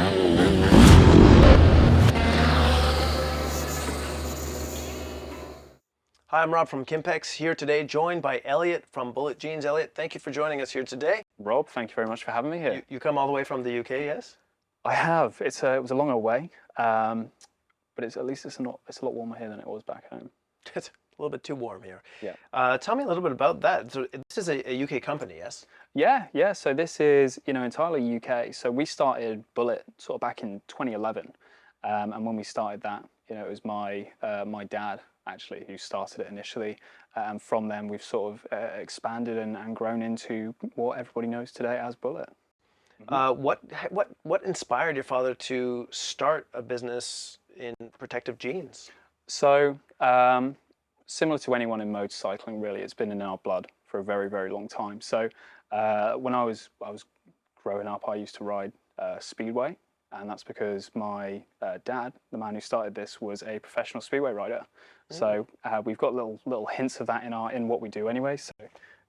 Hi, I'm Rob from Kimpex, here today joined by Elliot from Bullet Jeans. Elliot, thank you for joining us here today. Rob, thank you very much for having me here. You come all the way from the UK, yes? I have. It was a longer way, but at least it's a lot warmer here than it was back home. It's a little bit too warm here. Yeah. Tell me a little bit about that. So this is a UK company, yes? Yeah. So this is entirely UK. So we started Bullet sort of back in 2011, and when we started that, it was my dad actually who started it initially, and from then we've sort of expanded and grown into what everybody knows today as Bullet. What inspired your father to start a business in protective jeans? So similar to anyone in motorcycling, really, it's been in our blood for a very, very long time. So when I was growing up, I used to ride speedway, and that's because my dad, the man who started this, was a professional speedway rider. So we've got little hints of that in what we do anyway. So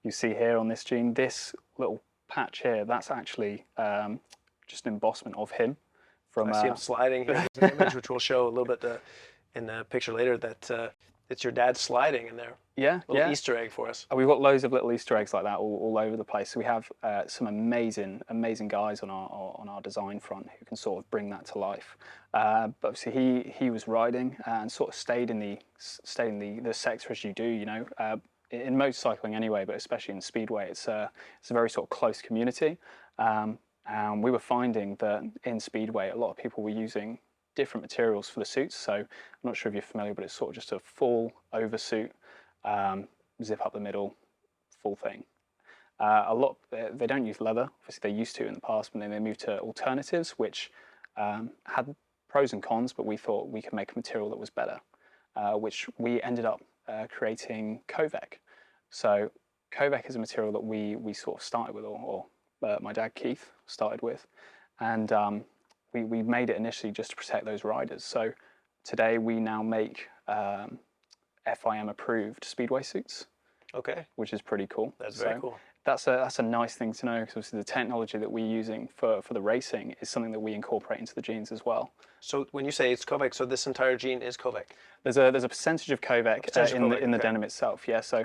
you see here on this jean, this little patch here, that's actually just an embossment of him. I see him sliding here. There's an image which we'll show a little bit in the picture later that it's your dad sliding in there. Yeah, little Easter egg for us. We've got loads of little Easter eggs like that all over the place. So we have some amazing guys on our design front who can sort of bring that to life. But obviously he was riding and sort of stayed in the sector as you do, in motorcycling anyway, but especially in speedway, it's a very sort of close community. And we were finding that in speedway, a lot of people were using different materials for the suits. So I'm not sure if you're familiar, but it's sort of just a full oversuit, zip up the middle, full thing. They don't use leather. Obviously, they used to in the past, but then they moved to alternatives, which had pros and cons. But we thought we could make a material that was better, which we ended up creating Covert. So Covert is a material that we sort of started with, or my dad Keith started with, and we made it initially just to protect those riders. So today we now make FIM approved speedway suits. Okay. Which is pretty cool. That's very cool. That's a nice thing to know, because obviously the technology that we're using for the racing is something that we incorporate into the jeans as well. So when you say it's Covert, so this entire jean is Covert? There's a percentage of Covert in the denim itself. Yeah. So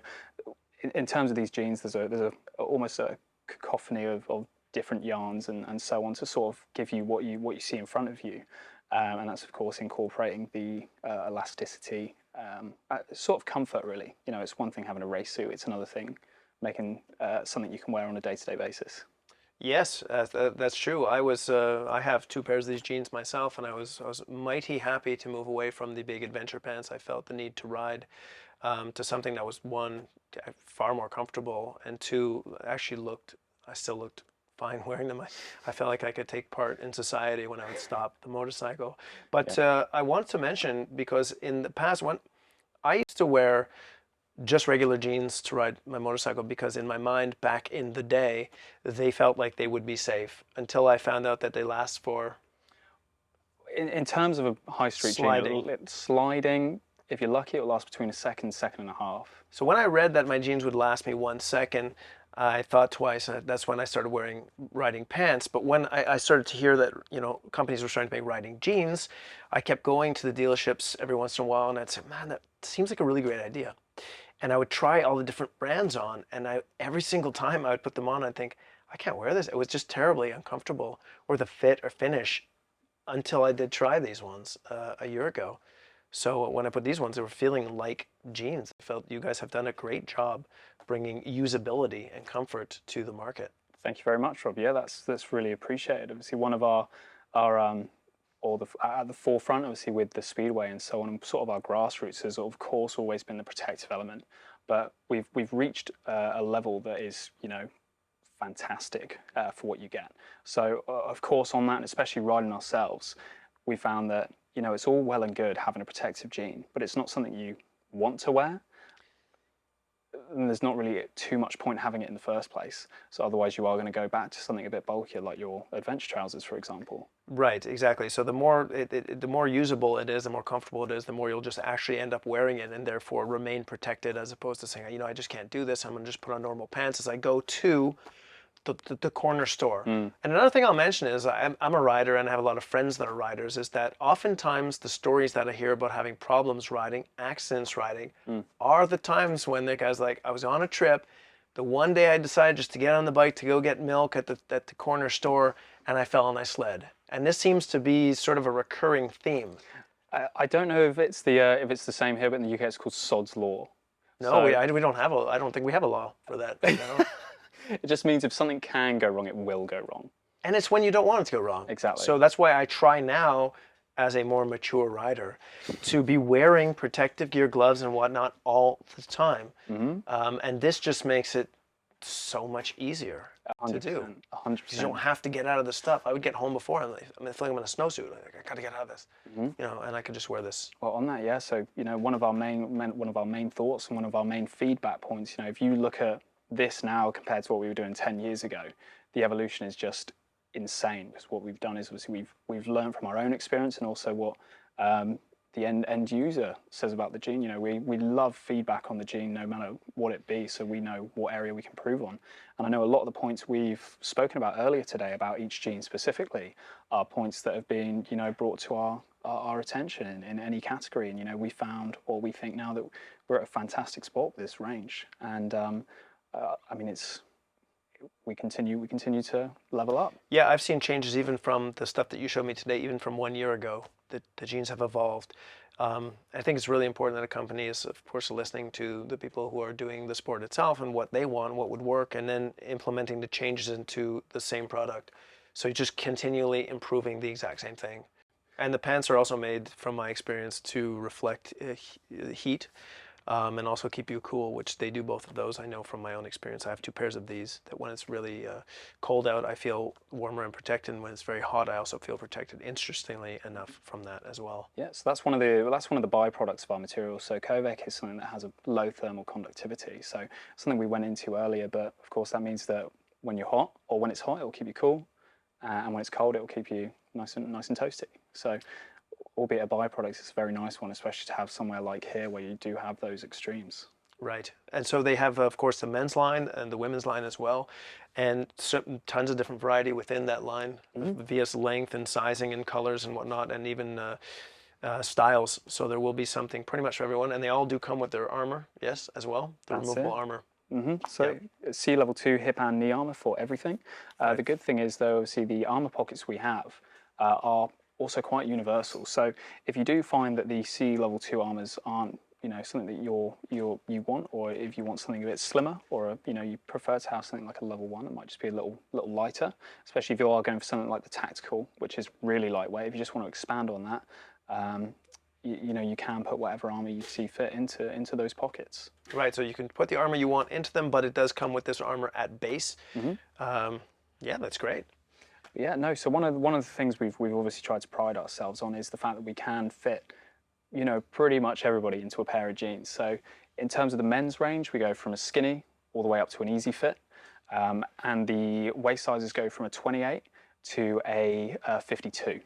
in terms of these jeans, there's almost a cacophony of different yarns and so on to sort of give you what you see in front of you, and that's of course incorporating the elasticity, sort of comfort really. It's one thing having a race suit, it's another thing making something you can wear on a day-to-day basis. Yes, that's true. I have 2 pairs of these jeans myself, and I was mighty happy to move away from the big adventure pants. I felt the need to ride to something that was, 1, far more comfortable, and 2, I still looked fine wearing them. I felt like I could take part in society when I would stop the motorcycle. But I want to mention, because in the past, when I used to wear just regular jeans to ride my motorcycle, because in my mind back in the day they felt like they would be safe, until I found out that they last for in terms of a high street sliding, if you're lucky, it'll last between a second and a half. So when I read that my jeans would last me 1 second, I thought twice. That's when I started wearing riding pants. But when I started to hear that companies were starting to make riding jeans, I kept going to the dealerships every once in a while, and I'd say, man, that seems like a really great idea. And I would try all the different brands on, and every single time I would put them on, I'd think, I can't wear this. It was just terribly uncomfortable, or the fit or finish, until I did try these ones a year ago. So when I put these ones, they were feeling like jeans. I felt you guys have done a great job bringing usability and comfort to the market. Thank you very much, Rob. Yeah, that's really appreciated. Obviously, one of our at the forefront, obviously with the speedway and so on, and sort of our grassroots has of course always been the protective element. But we've reached a level that is fantastic for what you get. So of course on that, and especially riding ourselves, we found that it's all well and good having a protective jean, but it's not something you want to wear. And there's not really too much point having it in the first place. So otherwise you are going to go back to something a bit bulkier, like your adventure trousers, for example. Right, exactly. So the more usable it is, the more comfortable it is, the more you'll just actually end up wearing it, and therefore remain protected, as opposed to saying, I just can't do this, I'm going to just put on normal pants as I go to the corner store. And another thing I'll mention is I'm a rider and I have a lot of friends that are riders, is that oftentimes the stories that I hear about having problems riding, accidents riding, are the times when the guy's like, I was on a trip, the one day I decided just to get on the bike to go get milk at the corner store, and I fell and I slid. And this seems to be sort of a recurring theme. I don't know if it's the same here, but in the UK it's called Sod's Law. No, So we don't have I don't think we have a law for that. No. it just means if something can go wrong, it will go wrong. And it's when you don't want it to go wrong. Exactly. So that's why I try now, as a more mature rider, to be wearing protective gear, gloves, and whatnot all the time. And this just makes it so much easier to do. 100%. You don't have to get out of the stuff. I would get home before, and I feel like I'm in a snowsuit. Like, I gotta get out of this, and I could just wear this. Well, on that, yeah. So one of our main thoughts and one of our main feedback points. If you look at this now compared to what we were doing 10 years ago, the evolution is just insane. Because what we've done is obviously we've learned from our own experience and also what the end user says about the gene. We love feedback on the gene, no matter what it be, so we know what area we can improve on. And I know a lot of the points we've spoken about earlier today about each gene specifically are points that have been brought to our attention in any category. And we found, or we think now, that we're at a fantastic spot with this range. And I mean, we continue to level up. Yeah, I've seen changes even from the stuff that you showed me today, even from 1 year ago. The genes have evolved. I think it's really important that a company is, of course, listening to the people who are doing the sport itself and what they want, what would work, and then implementing the changes into the same product. So you're just continually improving the exact same thing. And the pants are also made, from my experience, to reflect heat. And also keep you cool, which they do both of those. I know from my own experience. I have 2 pairs of these, that when it's really cold out, I feel warmer and protected. And when it's very hot, I also feel protected, interestingly enough, from that as well. Yeah, so that's one of the byproducts of our material. So Covert is something that has a low thermal conductivity. So something we went into earlier, but of course that means that when you're hot, or when it's hot, it will keep you cool, and when it's cold, it will keep you nice and toasty. So, albeit a byproduct, it's a very nice one, especially to have somewhere like here where you do have those extremes. Right. And so they have, of course, the men's line and the women's line as well, and tons of different variety within that line, via length and sizing and colors and whatnot, and even styles. So there will be something pretty much for everyone, and they all do come with their armor, yes, as well, the removable armor. So C level 2 hip and knee armor for everything. The good thing is, though, obviously the armor pockets we have are also quite universal. So if you do find that the C level 2 armors aren't something that you want, or if you want something a bit slimmer, or you prefer to have something like a level 1, it might just be a little lighter, especially if you are going for something like the tactical, which is really lightweight. If you just want to expand on that, you can put whatever armor you see fit into those pockets. Right, so you can put the armor you want into them, but it does come with this armor at base. Yeah, that's great. Yeah, no. So one of the things we've obviously tried to pride ourselves on is the fact that we can fit, pretty much everybody into a pair of jeans. So in terms of the men's range, we go from a skinny all the way up to an easy fit, and the waist sizes go from a 28 to a 52.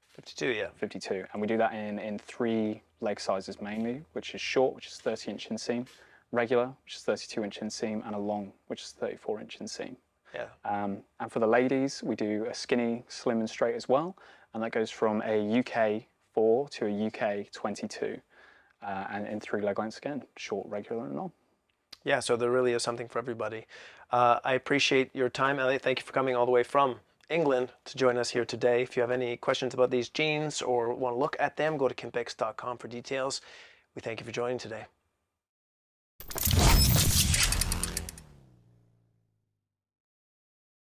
52, yeah. 52, and we do that in 3 leg sizes mainly, which is short, which is 30-inch inseam, regular, which is 32-inch inseam, and a long, which is 34-inch inseam. Yeah. And for the ladies, we do a skinny, slim and straight as well, and that goes from a UK 4 to a UK 22, and in 3 leg lengths again, short, regular and long. Yeah, so there really is something for everybody. I appreciate your time, Elliot. Thank you for coming all the way from England to join us here today. If you have any questions about these jeans or want to look at them, go to kimpex.com for details. We thank you for joining today.